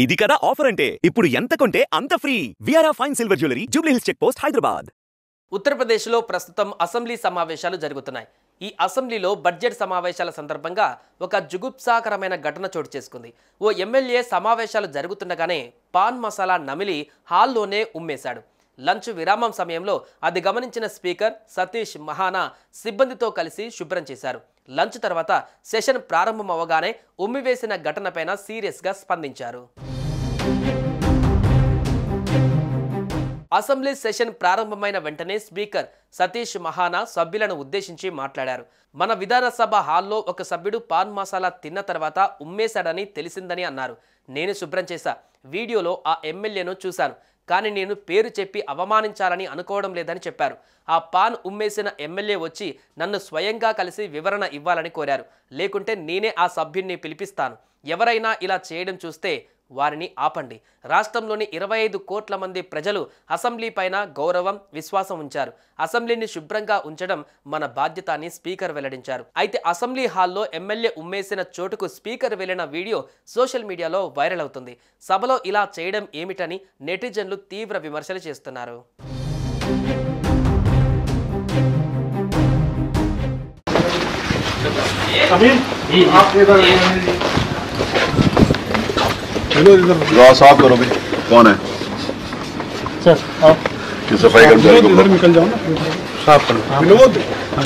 ఇది కదా ఆఫర్ అంటే ఇప్పుడు ఎంత కొంటే అంత ఫ్రీ విఆర్ఆ fine silver jewellery Jubilee Hills check post Hyderabad. ఉత్తరప్రదేశ్లో ప్రస్తుతం అసెంబ్లీ సమావేశాలు జరుగుతున్నాయి. ఈ అసెంబ్లీలో బడ్జెట్ సమావేశాల సందర్భంగా ఒక జుగుప్సాకరమైన ఘటన చోటు చేసుకుంది. ఓ ఎమ్మెల్యే సమావేశాలు జరుగుతుండగానే పాన్ మసాలా నమిలి హాల్లోనే ఉమ్మేశాడు. లంచ్ విరామం సమయంలో అది గమనించిన స్పీకర్ సతీష్ మహానా సిబ్బందితో కలిసి శుభ్రం చేశారు. లంచ్ తర్వాత సెషన్ ప్రారంభం అవగానే ఉమ్మివేసిన ఘటనపైన సీరియస్గా స్పందించారు. అసెంబ్లీ సెషన్ ప్రారంభమైన వెంటనే స్పీకర్ సతీష్ మహానా సభ్యులను ఉద్దేశించి మాట్లాడారు. మన విధానసభ హాల్లో ఒక సభ్యుడు పాన్ మసాలా తిన్న తర్వాత ఉమ్మేశాడని తెలిసిందని అన్నారు. నేను శుభ్రం చేశా. వీడియోలో ఆ ఎమ్మెల్యేను చూశాను. కానీ నేను పేరు చెప్పి అవమానించాలని అనుకోవడం లేదని చెప్పారు. ఆ పాన్ ఉమ్మేసిన ఎమ్మెల్యే వచ్చి నన్ను స్వయంగా కలిసి వివరణ ఇవ్వాలని కోరారు. లేకుంటే నేనే ఆ సభ్యుడిని పిలిపిస్తాను. ఎవరైనా ఇలా చేయడం చూస్తే వారిని ఆపండి. రాష్ట్రంలోని 25 కోట్ల మంది ప్రజలు అసెంబ్లీ పైన గౌరవం, విశ్వాసం ఉంచారు. అసెంబ్లీని శుభ్రంగా ఉంచడం మన బాధ్యత అని స్పీకర్ వెల్లడించారు. అయితే అసెంబ్లీ హాల్లో ఎమ్మెల్యే ఉమ్మేసిన చోటుకు స్పీకర్ వెళ్లిన వీడియో సోషల్ మీడియాలో వైరల్ అవుతుంది. సభలో ఇలా చేయడం ఏమిటని నెటిజన్లు తీవ్ర విమర్శలు చేస్తున్నారు. साफ करो भाई। कौन है सर? आप सफाई कर्मचारी को इधर निकल जाओ ना, साफ करो।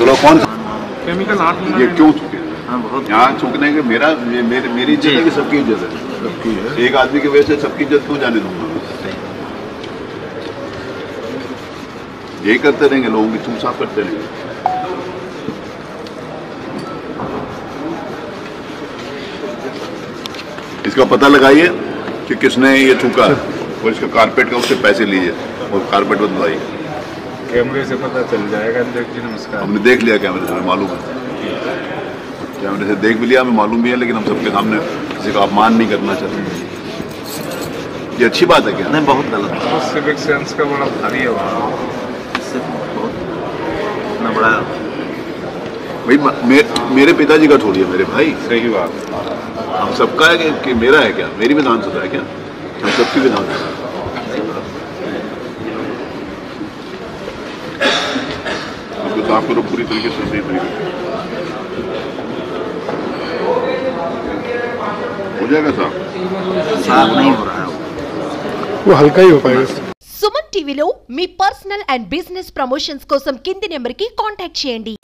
चलो कौन केमिकल हाथ में ये क्यों चुके? यहाँ चूकने के मेरी इज्जत है कि सबकी इज्जत है? सबकी है। एक आदमी की वजह से सबकी इज्जत क्यों जाने दूंगा? यही करते रहेंगे, लोगों की थूक साफ करते रहेंगे। इसका पता लगाइए कि किसने ये थूका और इसका कारपेट का उससे पैसे लीजिए और कारपेट बदलवाइए। कैमरे से पता चल जाएगा। जी नमस्कार। हमने देख लिया कैमरे से, हमें मालूम है। कैमरे से देख भी लिया, हमें मालूम भी है, लेकिन हम सबके सामने किसी का अपमान नहीं करना चाहते। ये अच्छी बात है क्या? नहीं, बहुत गलत है। तो सिविक सेंस का बड़ा भारी है इससे बहुत इतना बड़ा भाई मेरे पिताजी का छोड़िए, मेरे भाई सही बात। हम सबका है कि मेरा है क्या? मेरी विधानसभा है क्या? हम सबकी विधानसभा। आपको साफ करो पूरी तरीके से, सही तरीके से हो जाएगा साफ। साफ नहीं हो रहा है, वो हल्का ही हो पाएगा। సుమన్ టీవీలో మీ పర్సనల్ అండ్ బిజినెస్ ప్రమోషన్స్ కోసం కింది నెంబర్కి కాంటాక్ట్ చేయండి.